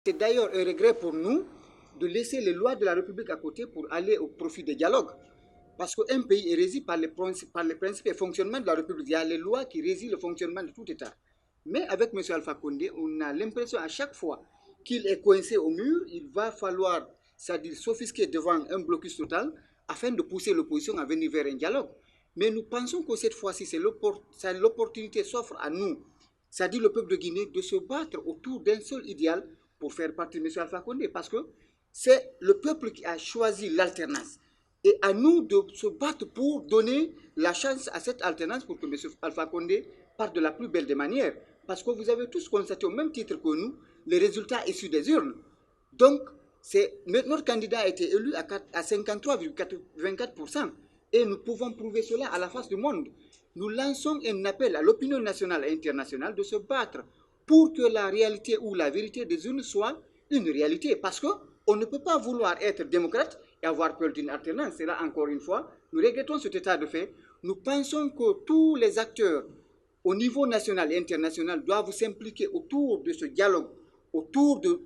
C'est d'ailleurs un regret pour nous de laisser les lois de la République à côté pour aller au profit des dialogues. Parce qu'un pays est régi par les principes et fonctionnements de la République. Il y a les lois qui régissent le fonctionnement de tout État. Mais avec M. Alpha Condé, on a l'impression à chaque fois qu'il est coincé au mur, il va falloir, c'est-à-dire s'offusquer devant un blocus total afin de pousser l'opposition à venir vers un dialogue. Mais nous pensons que cette fois-ci, l'opportunité s'offre à nous, c'est-à-dire le peuple de Guinée, de se battre autour d'un seul idéal pour faire partie de M. Alpha Condé. Parce que c'est le peuple qui a choisi l'alternance. Et à nous de se battre pour donner la chance à cette alternance pour que M. Alpha Condé parte de la plus belle des manières. Parce que vous avez tous constaté au même titre que nous les résultats issus des urnes. Donc, notre candidat a été élu à 53,84%. Et nous pouvons prouver cela à la face du monde. Nous lançons un appel à l'opinion nationale et internationale de se battre pour que la réalité ou la vérité des urnes soit une réalité. Parce qu'on ne peut pas vouloir être démocrate et avoir peur d'une alternance. C'est là, encore une fois, nous regrettons cet état de fait. Nous pensons que tous les acteurs au niveau national et international doivent s'impliquer autour de ce dialogue,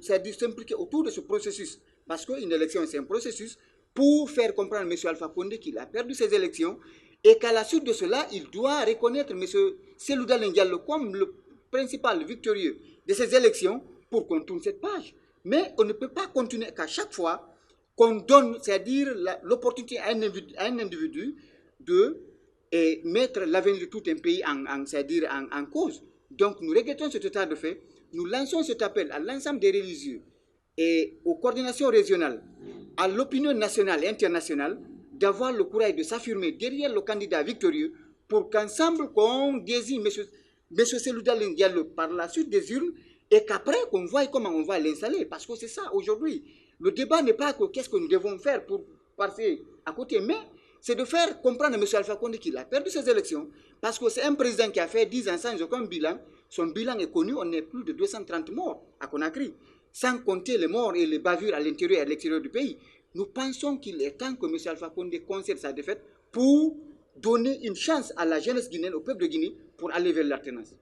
c'est-à-dire s'impliquer autour de ce processus. Parce qu'une élection, c'est un processus pour faire comprendre à M. Alpha Condé qu'il a perdu ses élections et qu'à la suite de cela, il doit reconnaître M. Cellou Dalein Diallo comme le principal victorieux de ces élections pour qu'on tourne cette page. Mais on ne peut pas continuer qu'à chaque fois qu'on donne, c'est-à-dire l'opportunité à un individu de mettre l'avenir de tout un pays en cause. Donc nous regrettons cet état de fait. Nous lançons cet appel à l'ensemble des religieux et aux coordinations régionales, à l'opinion nationale et internationale, d'avoir le courage de s'affirmer derrière le candidat victorieux pour qu'ensemble, qu'on désigne M. Cellou Dalein Diallo par la suite des urnes et qu'après, qu'on voit comment on va l'installer. Parce que c'est ça, aujourd'hui. Le débat n'est pas que qu'est-ce que nous devons faire pour passer à côté, mais c'est de faire comprendre à M. Alpha Condé qu'il a perdu ses élections parce que c'est un président qui a fait 10 ans sans aucun bilan. Son bilan est connu, on est plus de 230 morts à Conakry, sans compter les morts et les bavures à l'intérieur et à l'extérieur du pays. Nous pensons qu'il est temps que M. Alpha Condé concède sa défaite pour donner une chance à la jeunesse guinéenne, au peuple de Guinée, pour aller vers l'alternance.